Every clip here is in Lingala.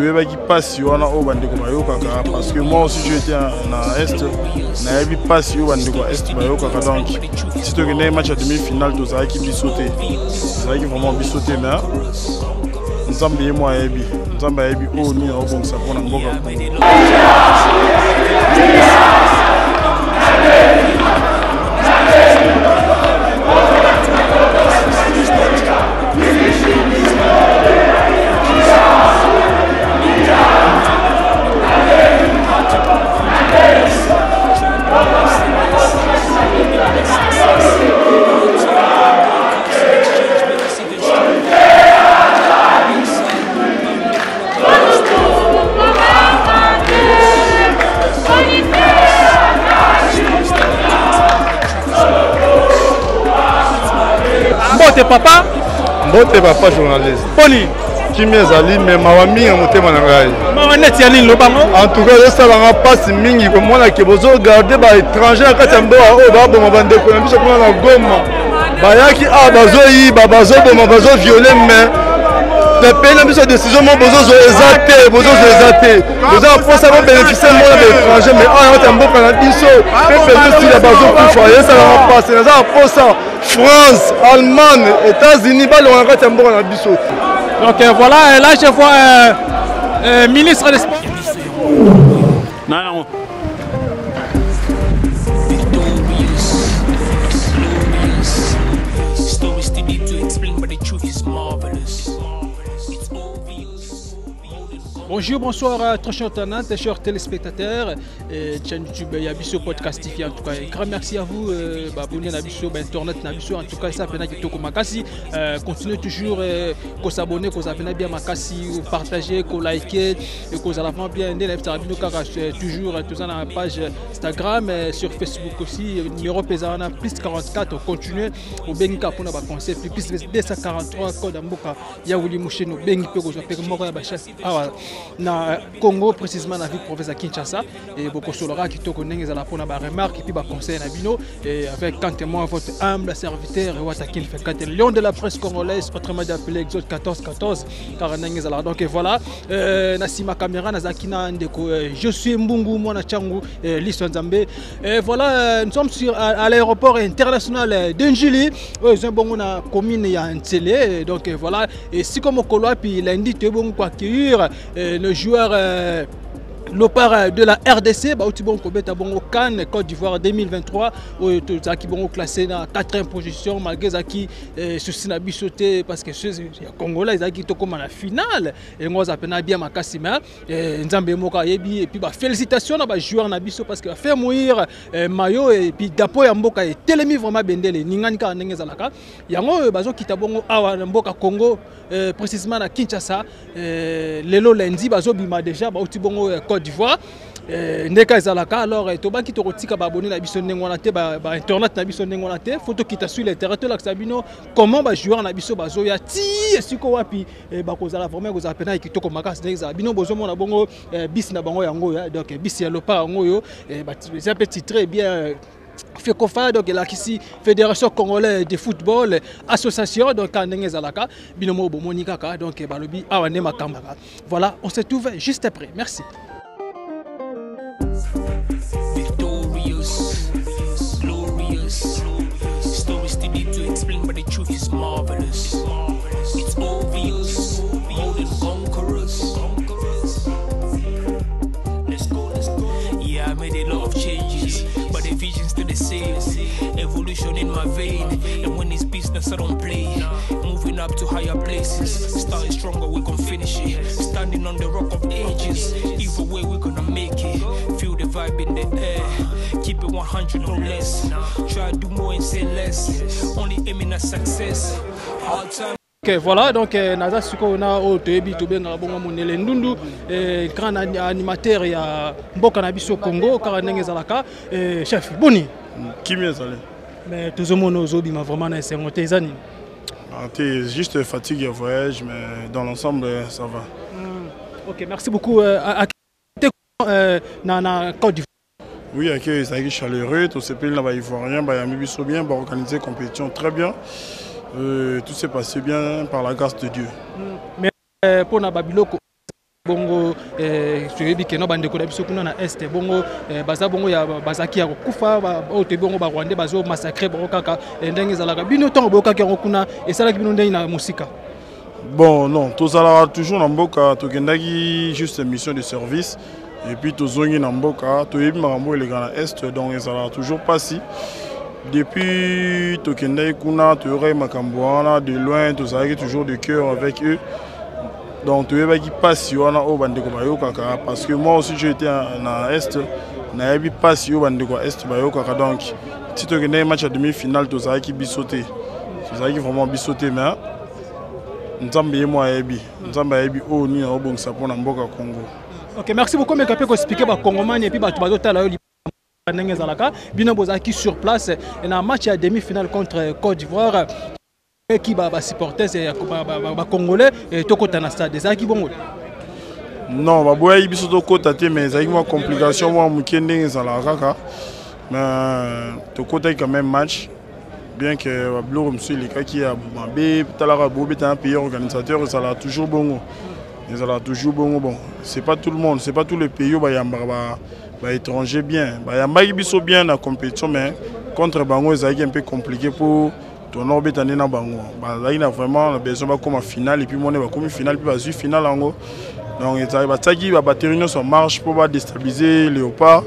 qui passe au bandeko bayokaka parce que moi aussi j'étais à Est na yebi passe au bandeko Est bayokaka donc si tu gagnes match à demi-finale tu as qui bisoté ça qui vraiment bisoté mais nzambe ye moi yebi nzambe yebi o ni o bon ça pour na mboka. Mbote papa? Mbote papa journaliste. Poni? Kimi ezali mais mawa mingi motema na ngai. Mawa neti ya nini lobango? En tout cas, ça va passer mingi comme moi qui bozo garder ba étranger kati ya mboka oyo ba boma bandeko na biso kuna na Goma. Bayaki bazo yi bazo boma bazo violer mais le pays na biso décision mo bozo zo exacté bozo pour ça va bénéficier moi l'étranger mais on a mboka na biso pe si la bazo kufa ça va passer ça pour ça France, Allemagne, États-Unis, donc voilà, là je vois ministre des Sports. Non. Bonjour, bonsoir, très chers internautes, chers téléspectateurs, chaîne YouTube, Yabiso Podcast TV. En tout cas, grand merci à vous, abonnez Nabiso, Internet Nabiso. En tout cas, ça fait que Makassi. Continuez toujours à s'abonner, à vous bien Makassi, partager, à liker, et que vous allez bien toujours tout ça dans la page Instagram, sur Facebook aussi. Numéro pesana plus 44. Continuez au Benga pour nos concept plus 243 code Mboka. Yaouli Moucheno Bengi Pego, Mora Bachas. Na Congo précisément dans la ville province de Kinshasa et beaucoup solora qui te connaissent à la pour la remarque et puis ba conseil na bino et avec quand témoin votre humble serviteur Watakin fait 4 lions de la presse congolaise autrement appelé Exode 14 car n'engez alors donc voilà na sima caméra na zakina ndeko je suis Mbungu mwana changu Liso Nzambe et voilà nous sommes sur à l'aéroport international d'Njili bongo na commune ya Ntele donc voilà et si comme Koloa puis lundi te bon quoi accueillir le joueur l'opéra de la RDC, au Cannes, Côte d'Ivoire 2023, où Zaki Bongo classé dans la 4e position, malgré Zaki souci n'a sauté parce que les Congolais Zaki sont comme à la finale. Et moi, ça peine bien ma cassima. Nzambe Moka Yebi et puis félicitations à joueur Nabiso parce qu'il a fait mourir Mayo et puis Dapo Yamboka et Telemi vraiment Bendele, Ninganika Nengezalaka. Yango Bazo Kitabongo Awa Mboka Congo, précisément à Kinshasa, Lelo Lendi, Bazo Bima déjà, Bautibongo Côte d'Ivoire. Ndeka ezalaka alors toba ki tokotika ba abonné na biso ndengwana te ba internet na biso ndengwana te photo kita sur le terrain la sabino comment ba joueur na biso bazo ya ti esiko wapi ba kozala vraiment kozala pena kitoko makasi ndeza bino bozo mona bongo bis na bango yango ya donc bis ya lopa yango yo ba c'est petit très bien FECOFA, donc la Fédération Congolaise de Football, Association, donc Kanengezalaka, Binomo Bomonikaka, donc Balobi Awane Makambaka. Voilà, on s'est ouvert juste après. Merci. Victorious, glorious, stories to need to explain, but the truth is marvelous. It's obvious, more than conquerors. Let's go. Yeah, I made a lot of changes, but the vision's still the same. Evolution in my vein, and when it's business, I don't play. Moving up to higher places, starting stronger, we're gonna finish it. Standing on the rock of ages, either way we're gonna make it. Feel the vibe in the air, keep it 100 no less. Try to do more and say less, only aiming at success. Hard time. Ok, voilà, donc Naza Suko na o Toyebi Tobenga bongo monele ndundu grand animateur ya mboka na biso Congo Karanenge Zalaka chef Boni Kimi ezali mais tout le monde ozobi ma vraiment na sengote ezani t'es juste fatigué au voyage mais dans l'ensemble ça va. Ok, merci beaucoup na Côte d'Ivoire. Oui, accueil c'est chaleureux, tout ce pays là-bas ivoirien, bah il y a bien, bah organiser compétition très bien. Tout s'est passé bien par la grâce de Dieu. Mais pour na Babiloko bongo toyebi ke no bandeko na biso kuna na este bongo baza bongo ya bazaki ya kokufa oyo bongo ba Rwandais bazo massacrer bongo kaka ndenge ezalaka bino ntongo bokaki yango kuna esalaki bino ndenge na mosika. Bon non tozalaka toujours na mboka tokendaki juste mission de service et puis tozongi na mboka toyebi makambo eleka na est donc ezalaka toujours pasi depuis tokendaki kuna toyokai makambo wana de loin tozalaki toujours de cœur avec eux. Donc tu veux qui passe au bandeko bayokaka parce que moi aussi j'étais en est na yebi passe au bandeko est bayokaka donc si tu gagnes match à demi-finale tu as qui bisoté tu as qui vraiment bisoté mais nzambe ye moi yebi nzambe yebi o ni na obongisa pona mboka Congo. OK, merci beaucoup mais capé ko expliquer ba congomani et puis ba tala yo ndenge zalaka bino bozaki sur place et na match à demi-finale contre Côte d'Ivoire qui va supporter ces Congolais et tokota na stade ça qui bon. Non ba boya biso tokota te mais ça qui moi complication moi mukende ezala kaka mais tokota quand même match bien que ba bloro monsieur les cas qui a mabe talara bobe un pays organisateur ça là toujours bon. Ils ont toujours bon c'est pas tout le monde c'est pas tous les pays ba yamba ba étranger bien ba yamba biso bien na compétition mais contre bango ça qui un peu compliqué pour ton orbite en est bango là il a vraiment besoin comme en finale et puis mon est comme finale puis vas-y finale en gros donc il va tagi va battre une sur marche pour pas déstabiliser Léopard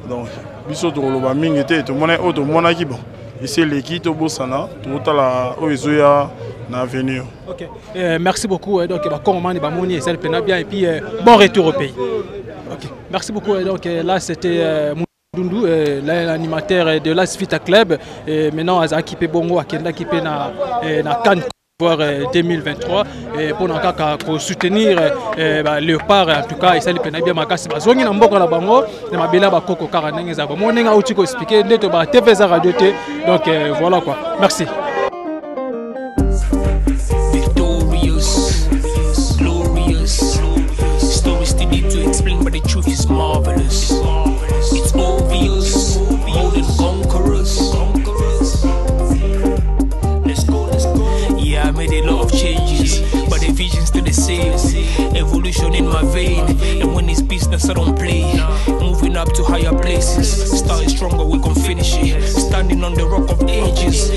donc biso to lo ba mingi te to mona auto mona ki bon ici l'équipe au Bossana tout à la Oezoya na avenir. OK, merci beaucoup donc ba Congomani ba moni et pena bien et puis bon retour au pays. OK, merci beaucoup donc là c'était Dundu, l'animateur de l'Asfita Club, et maintenant à Kipe Bongo, à Kenda Kipe na Cannes 2023, et pour nous soutenir Léopard, en tout cas, et ça lui permet bien ma casse. Zongi na mboka la bango, na mabela ba koko karanenge za ba. Mon nenga uti ko expliquer, ndeto ba TV za radio te, donc voilà quoi. Merci. Victorious, glorious, stories too deep to explain, but the truth is marvelous. It's obvious, more than conquerors. Let's go, let's go. Yeah, I made a lot of changes, but the vision's still the same. Evolution in my vein, and when it's business, I don't play. Moving up to higher places, starting stronger, we can finish it. Standing on the rock of ages.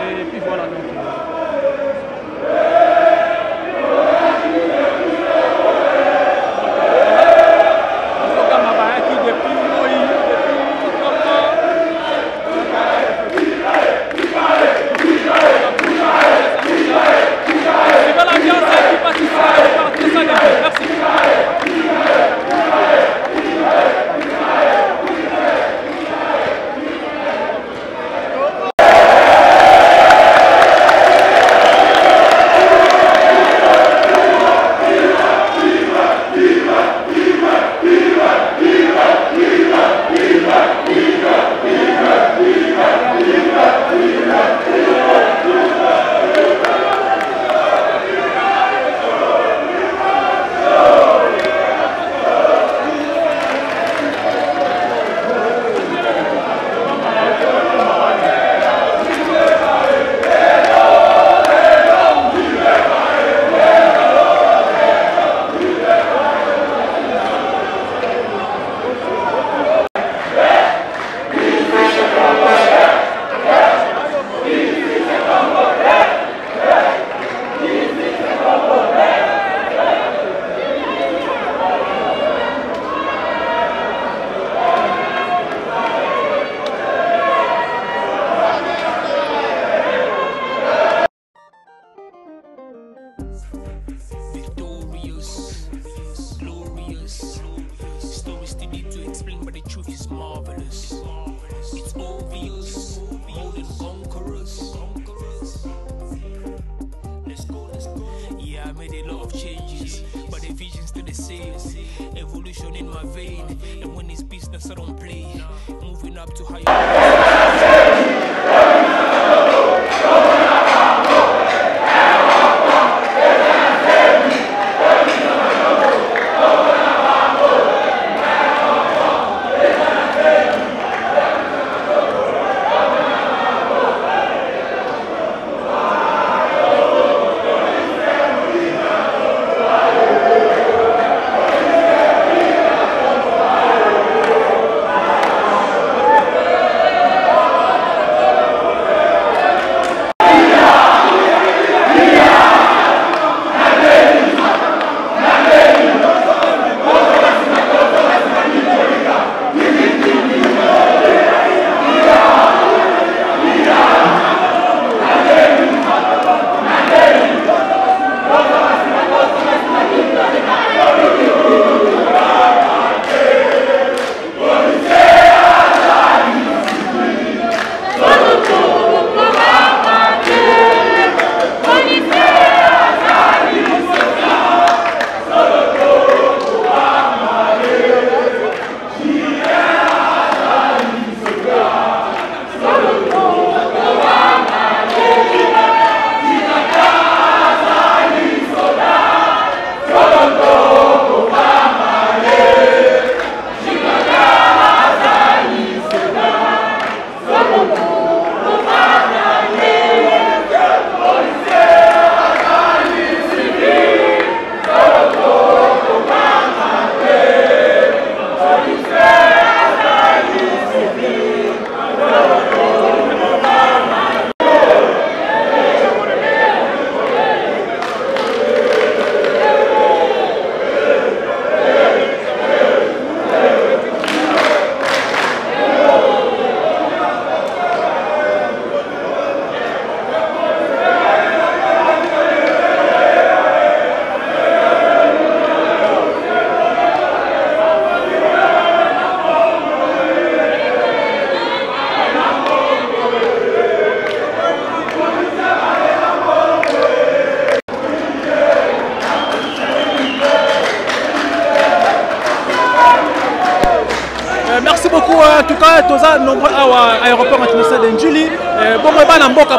Et puis voilà donc. business, I don't play. Moving up to higher. Merci beaucoup. En tout cas, tous les nombreux aéroports internationaux d'Injili. Bon, on va n'importe quoi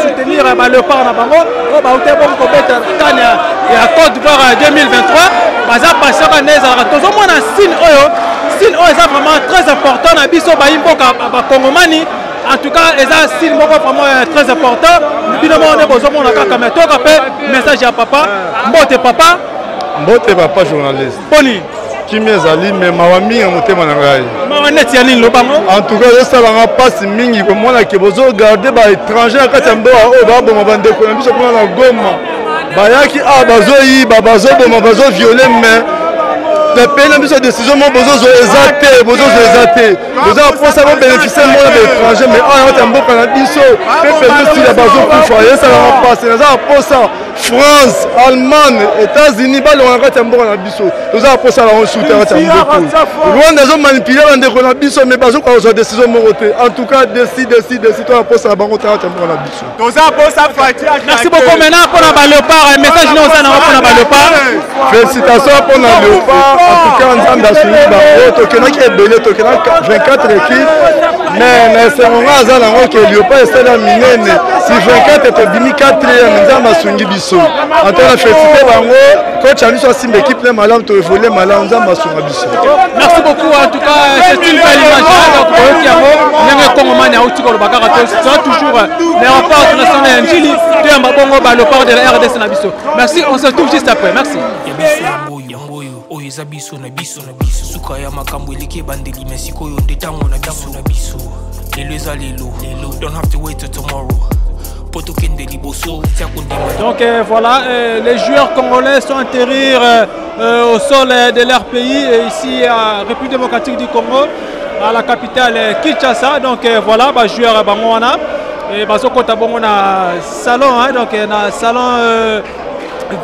soutenir le Léopard na bango. On va outer bon compétiteur à Côte d'Ivoire 2023. Baza passé à Neza. Tous au moins un signe est vraiment très important. Na biso ba imboka ba Congomani. En tout cas, les signes vraiment très important. Nous on est besoin de la caméra. Message à papa. Mbote papa. Mbote papa journaliste. Boni. Kimi ezali mais mawami ya motema na ngai. Mawaneti ya nini lobango? En tout cas, ça va passer mingi comme moi là qui besoin garder ba étranger kati mbo o ba bo mabande ko biso ko na Goma. Ba yaki bazoyi ba bazo bo mabazo violer mais le pays n'a pas de décision mon besoin exacté besoin pour ça va bénéficier moi l'étranger mais on a un beau canadiso peut si la bazo pour foyer ça va passer ça pour ça France, Allemagne, États-Unis, bah on a un bon canadiso nous avons pour ça on shooter à beaucoup loin des hommes manipulés on des canadiso mais bazo quand on a décision mon côté en tout cas décide toi pour ça on a un bon canadiso nous avons pour ça merci beaucoup maintenant pour la Léopard un message nous ça pour la Léopard félicitations pour la Léopard en tout cas on a suivi bango tokenaki ebele tokenaki 24 équipes mais na esengonga aza nango ke Léopard esala minene si 24 tobimi 4e nzambe asungi biso antona félicité bango coach ani so asimba équipe ne malamu toevole malamu nzambe asunga biso. Merci beaucoup en tout cas c'est une belle image donc oyoki yango ndenge Congomani auti koloba kaka to toujours l'aéroport international ya Njili toyamba bongo ba Léopard de la RDC na biso. Merci on se retrouve juste après merci. Oyo biso na biso suka ya makambo eleki bandeli mesiko yo ndetango na biso lelo eza lelo don't have to wait till tomorrow. Donc voilà, les joueurs congolais sont atterrir au sol de leur pays, ici à République démocratique du Congo, à la capitale Kinshasa. Donc voilà, les joueurs Bangwana et Bazokota Bangwana salon, donc un salon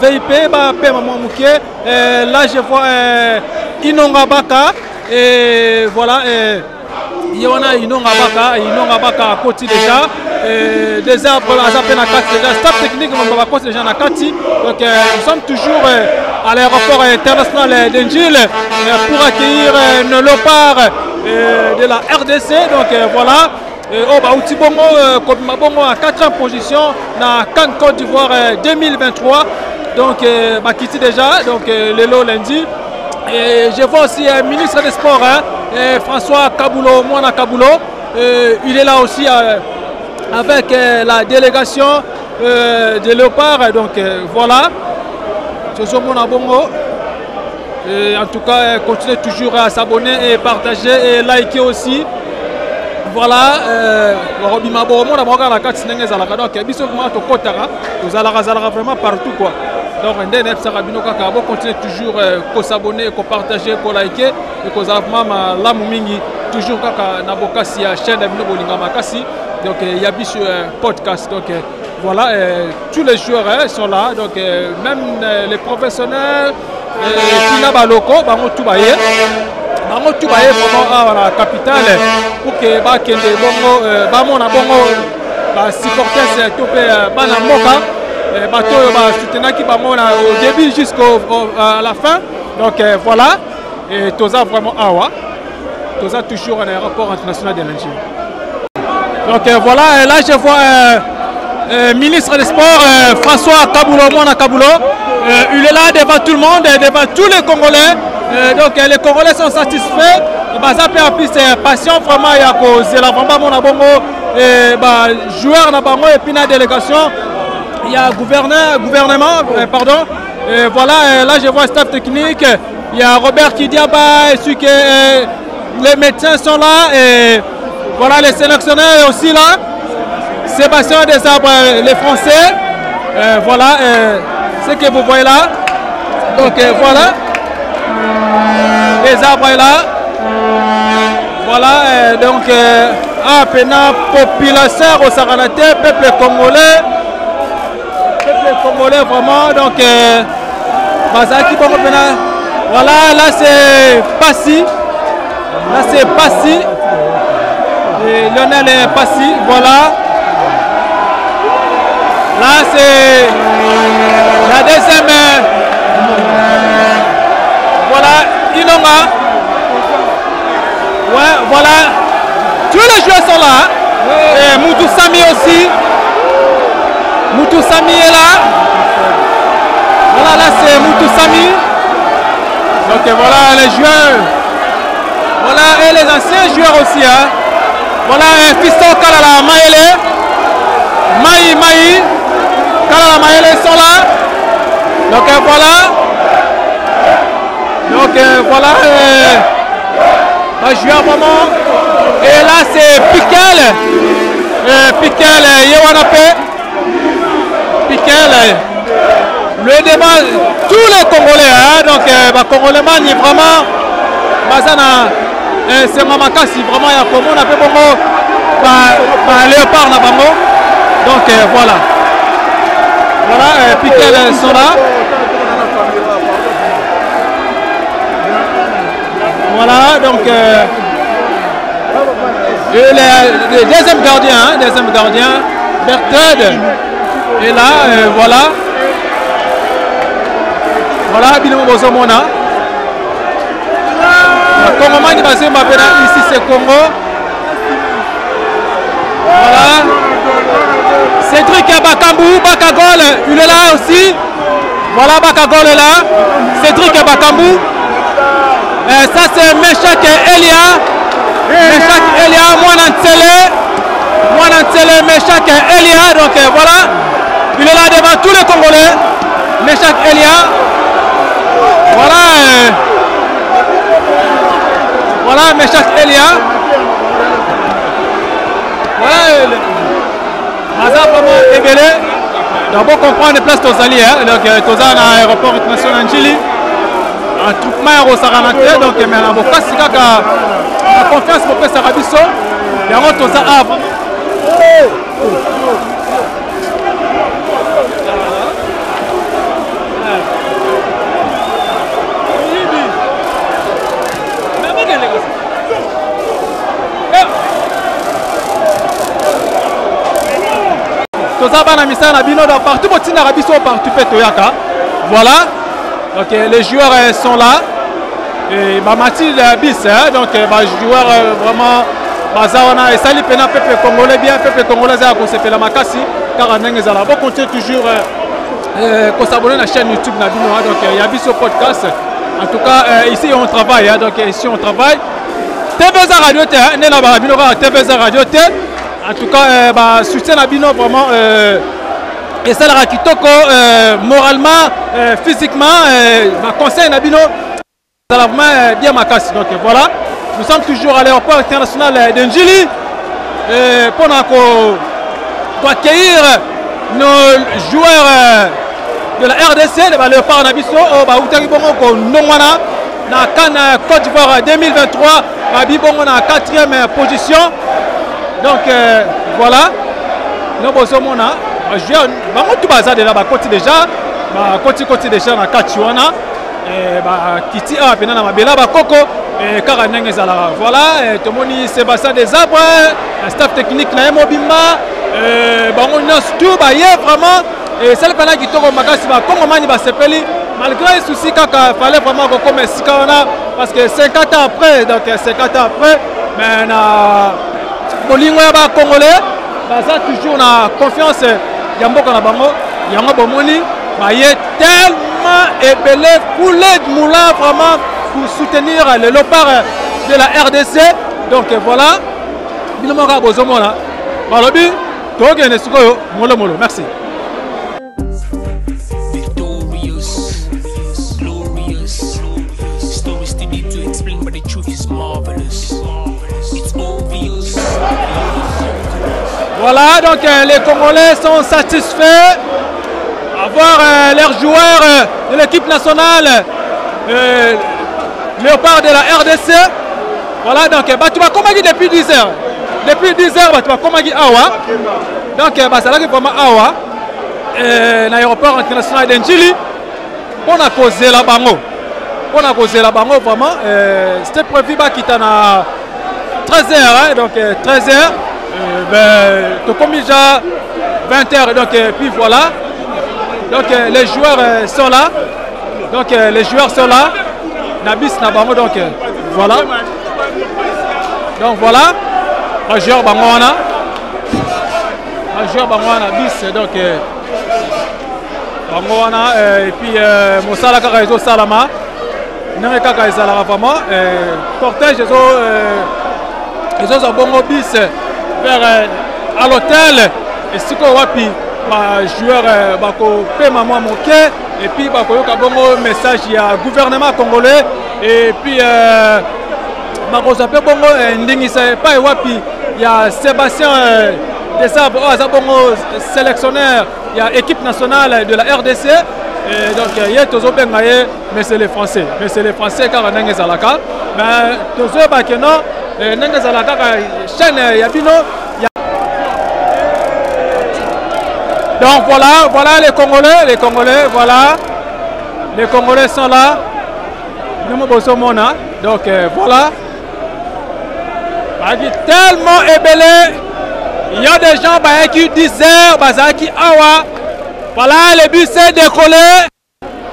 VIP, là je vois Inonga Baka et voilà, il y en a Inonga Baka à côté déjà. des arbres à Zapenakati, déjà staff technique, on déjà Nakati. Donc nous sommes toujours à l'aéroport international d'Engil pour accueillir nos léopards de la RDC. Donc voilà. Outi Bongo, Kobima Bongo à 4e position dans Cannes Côte d'Ivoire 2023. Donc Bakiti déjà, donc Lelo lundi. Et je vois aussi le ministre des Sports, François Kaboulo, Moana Kaboulo. Il est là aussi avec la délégation de Léopard. Donc voilà, ce sont Moana Bongo. En tout cas, continuez toujours à s'abonner et partager et liker aussi. Voilà, Robima Bongo, la Boga la carte Sénégal, donc Bissot Mato Kotara, vous allez vraiment partout quoi. Donc, on continue toujours à s'abonner, à partager, à liker et à la Mingi, toujours à la chaîne de Makasi. Donc, il y a bien podcast. Donc, voilà, tous les joueurs sont là. Donc, même les professionnels, qui n'ont pas locaux, tout baillé. Tout baillé vraiment à la capitale pour que les supporters soient bateau soutenant qui au début jusqu'à la fin. Donc voilà, et Toza vraiment awa. Toza toujours un aéroport international de l'Algérie. Donc voilà, et là je vois ministre des Sports François Kaboulo, Moana Kaboulo. Il est là devant tout le monde, devant tous les Congolais. Donc les Congolais sont satisfaits. Ça peut appuyer passion vraiment. Il y a cause la vraiment mon abongo joueur na bango et puis la délégation. Il y a gouvernement, pardon. Et voilà, là je vois staff technique. Il y a Robert Kidiaba, et celui que les médecins sont là. Et voilà, les sélectionneurs aussi là. Sébastien Desarbres, les Français. Voilà, ce que vous voyez là. Donc voilà. Les arbres est là. Voilà, donc à Pena, population au Saranate, peuple congolais. Congolais vraiment, donc Bazaki Pena. Voilà, là c'est Passy. Là c'est Passy. Et Lionel est Passy, voilà. Là c'est la deuxième. Voilà, Inonga. Ouais, voilà. Tous les joueurs sont là. Et Moutou Sami aussi. Moutou Sami est là. Voilà, là c'est Moutou Sami. Donc voilà les joueurs. Voilà, et les anciens joueurs aussi. Hein. Voilà, Fiston Kalala Maëlé. Maï. Kalala Maëlé sont là. Donc voilà. Donc voilà. Un joueur vraiment. Et là c'est Piquel. Piquel Yewanapé. Le débat, tous les Congolais, hein, donc Congolais man vraiment, c'est Mamakasi, vraiment, il y a comme on appelle Bongo, Léopard na Bango, donc voilà. Voilà, Piquel sont là. Voilà, donc le deuxième gardien, Berthed. Et là, voilà. Voilà, Bilimo Bozomona. Le Congo Mani Basé Mabena, ici c'est Congo. Voilà. Cédric Bakambou, Bakagol, il est là aussi. Voilà, Bakagol est là. Cédric Bakambou. Ça c'est Meshak Elia. Meshak Elia, Mouanantele, Meshak Elia. Donc voilà. Il est là devant tous les Congolais. Meshak Elia. Voilà. Voilà Meshak Elia. Voilà. Mazar vraiment ébélé. D'abord comprendre les places Tozali. Donc Tozali à l'aéroport international Njili. Un troupement au Saranate. Donc maintenant, Bokasi Kaka. La confiance pour que Sarabiso. Il y a un Tozali avant. Tozaba na misala na bino donc partout botina rabiso partout pe toyaka. Voilà. Donc les joueurs sont là. Et Mathilde bis donc joueur vraiment Bazawana et Sali Pena peuple congolais bien peuple congolais à Kosepela Makasi car ndenge zala bon continuer toujours qu'on s'abonne à la chaîne YouTube na bino donc il y a biso podcast. En tout cas ici on travaille donc ici on travaille. TVZ Radio T nena ba bino ka TVZ Radio T. En tout cas soutien na bino vraiment et ça la kitoko moralement physiquement ma conseil na bino ça la vraiment bien Makasi donc voilà. Nous sommes toujours à l'aéroport international d'Ndjili pour accueillir nos joueurs de la RDC, de Léopard Nabiso, na CAN Côte d'Ivoire 2023, Babibongo na 4e position. Donc voilà, nous avons joué, tout bazar de là, côté déjà, côté déjà na Katiwana, Kiti a pena na Mabela Bakoko. Voilà, tout le monde Sébastien Desarbres, le staff technique na Mobimba, tout vraiment, et c'est le pendant qui tourne au magasin, malgré les soucis qu'il fallait vraiment qu'on commence parce que 50 ans après, donc 50 ans après, mais Bolingo Yaba Congolais, ça toujours na confiance, Yamboka na Bango, Yango Bomoni, tellement ébélé, coulé de moulin vraiment. Pour soutenir le Léopard de la RDC. Donc voilà. Merci. Victorious, glorious, stories to need to explain, but the truth is marvelous. It's obvious. Voilà, donc les Congolais sont satisfaits d'avoir leurs joueurs de l'équipe nationale. Léopard de la RDC. Voilà, donc tu vas comment dire depuis 10 heures. Depuis 10 heures, tu vas comment dire Awa. Donc ça va vraiment Awa. L'aéroport international d'Ndjili. On a causé la bango. On a causé la bango vraiment. C'était prévu qu'il y a 13 heures. Donc 13 heures. Tu comme déjà 20 heures. Donc puis voilà. Donc les joueurs sont là. Donc les joueurs sont là. Nabis Nabango donc voilà. Donc voilà. Majeur Bangwana. Majeur Bangwana bis donc Bangwana et puis Moussala Karaïzo Salama. Name Kaka Salama vraiment cortège ils ont bongo bis vers à l'hôtel et siko wapi joueur bako pema moi moké. Et puis, il y a un message il y a gouvernement congolais. Et puis, il y a Sébastien Desarbres, sélectionneur, il y a équipe nationale de la RDC. Et donc, il y a tous mais c'est les Français. Mais c'est les Français car on a Zalaka. Mais tous ceux qui ont Zalaka, chaîne Yabino. Donc voilà les Congolais, voilà. Les Congolais sont là. Donc voilà. Tellement ébélé. Il y a des gens qui disent Bazaki Awa. Voilà, le bus est décollé.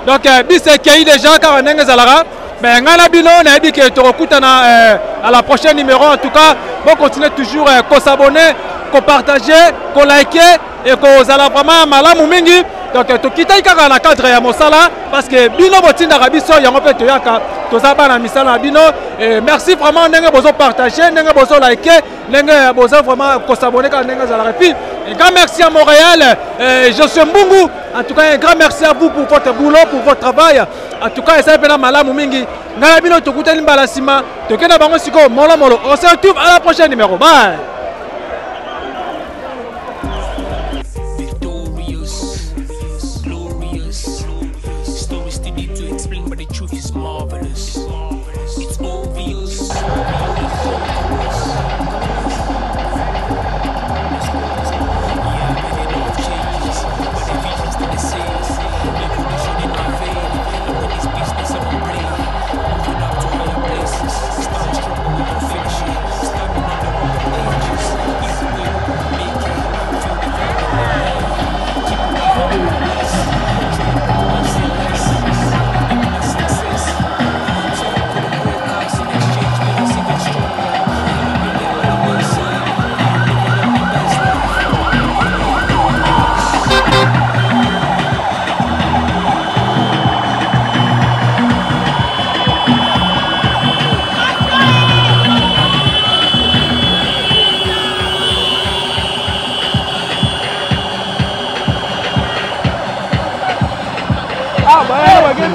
Donc le bus est accueilli déjà car on est Zalara. Mais on a dit que tu à la prochaine numéro. En tout cas, on continue toujours à s'abonner, à partager, à liker et qu'on a vraiment malamu mingi. Donc tu quittes na cadre ya mosala parce que bino botinda rabiso yango pe toyaka tozaba na misala bino et merci vraiment ndenge bozo partager ndenge bozo liker ndenge bozo vraiment ko s'abonner ka ndenge za la repi. Un grand merci à Montréal, je suis Mbungu. En tout cas un grand merci à vous pour votre boulot, pour votre travail. En tout cas ça pena malamu mingi. Ngala bino to kutani balasima to kena bango siko molo molo. On se retrouve à la prochaine numéro. Bye. Moving up to higher places, starting strong, we're gonna finish it. Standing on the rock of ages.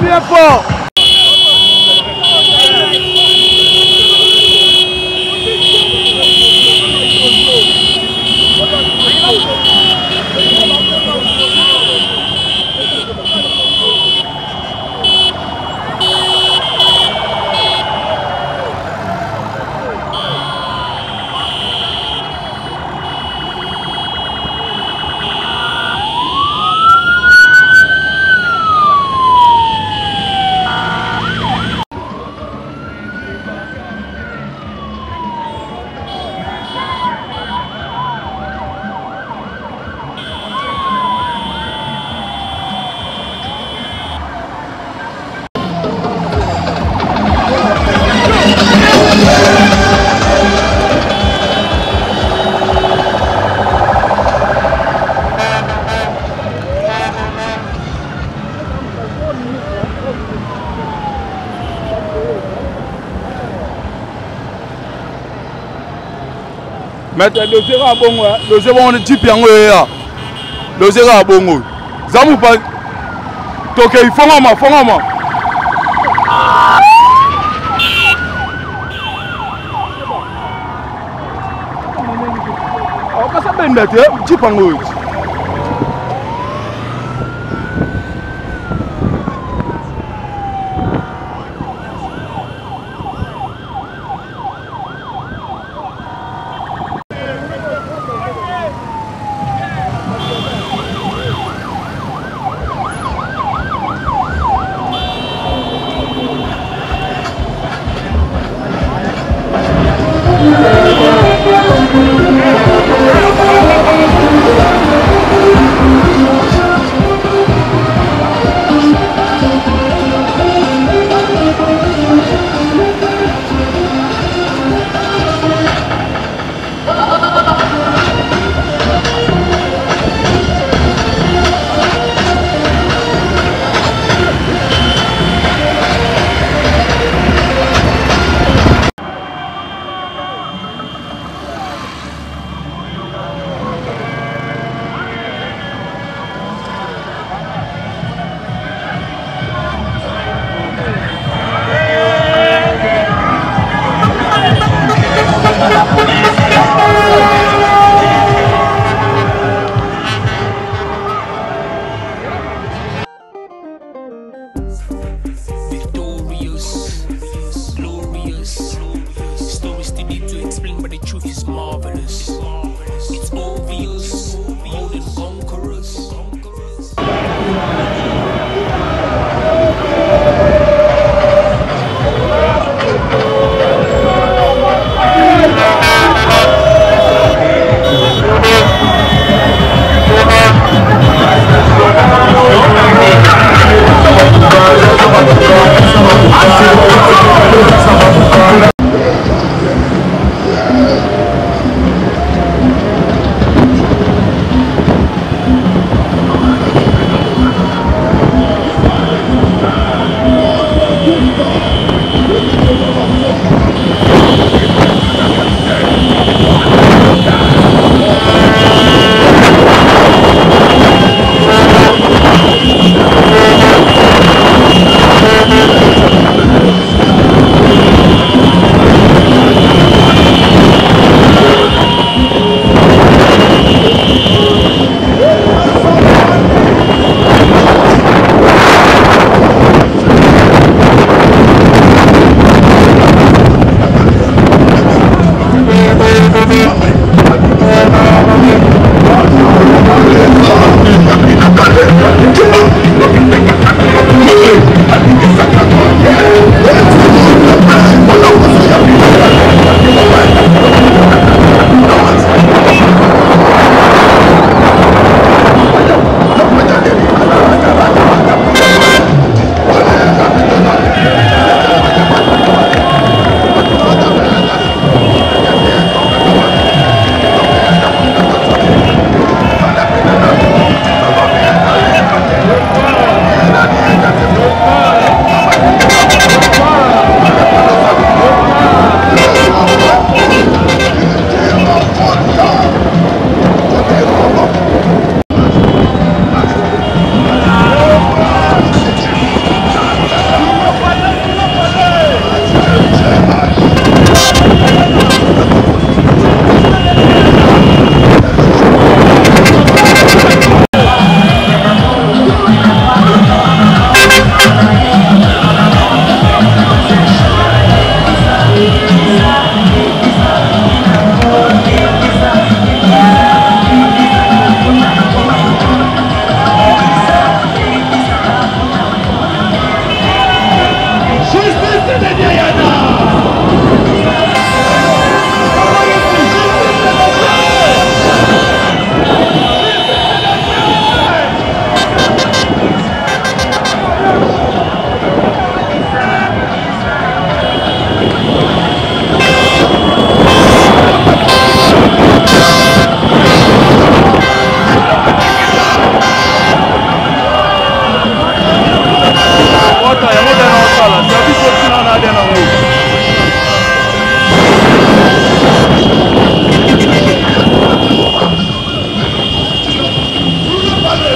bien fort. Mais dossier à bongo, dossier bon on type yango ya. Dossier à bongo. Zamu pas toke ifongama fongama. O ka sa benda te type yango.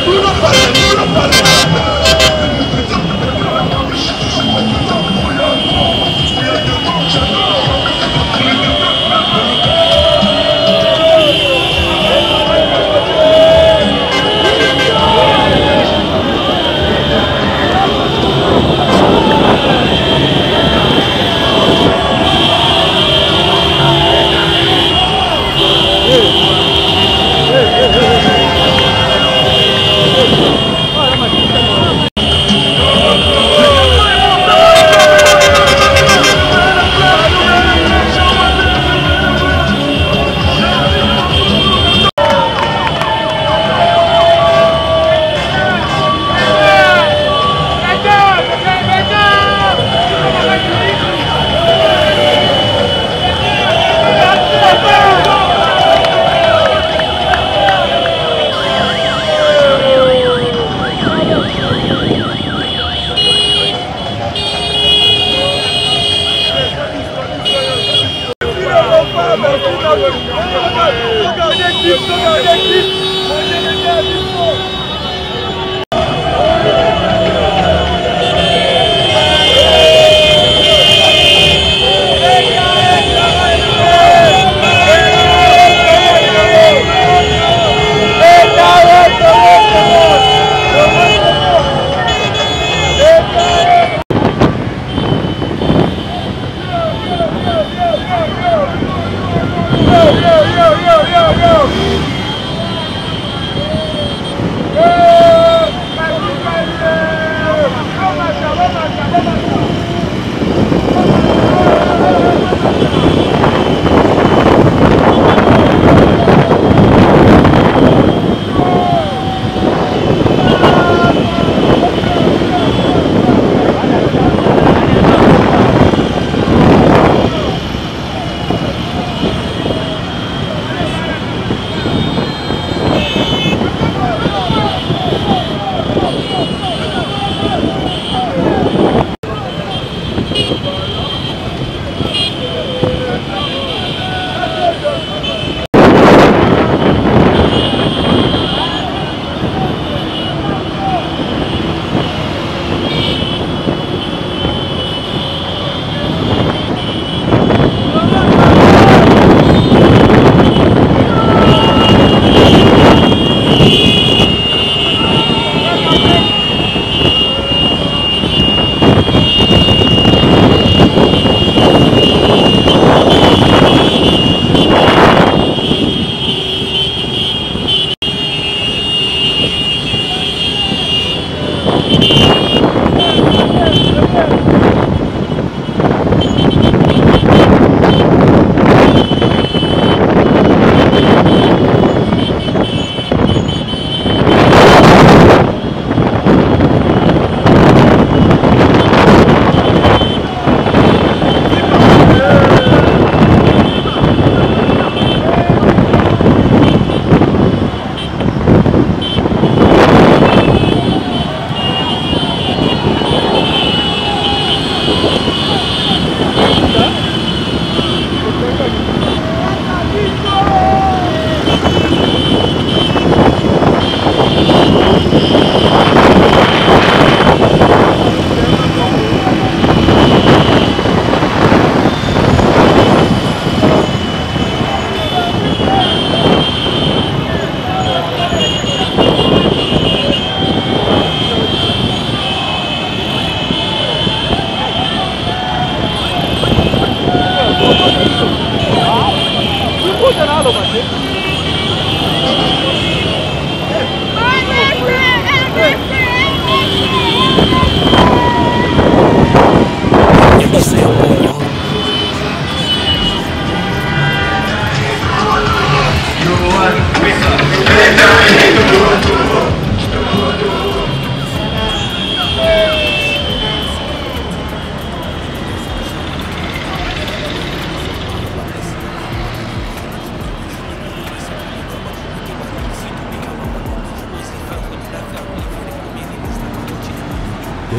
Hey, hey, hey, hey.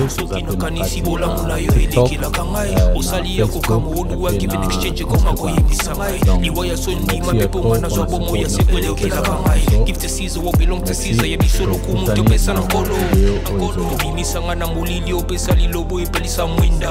soki nakanisi bolamu na yo elekelaka ngai osali ya kokamolu wakiven exchange koma koyebisa ngai liwa ya sondima mpe mponga nazwa bomo ya seko elekelaka ngai give the season what belong to Caesar yebiso lokumu topesa na nkolo obimisanga na molili opesa lilobo epelisa mwinda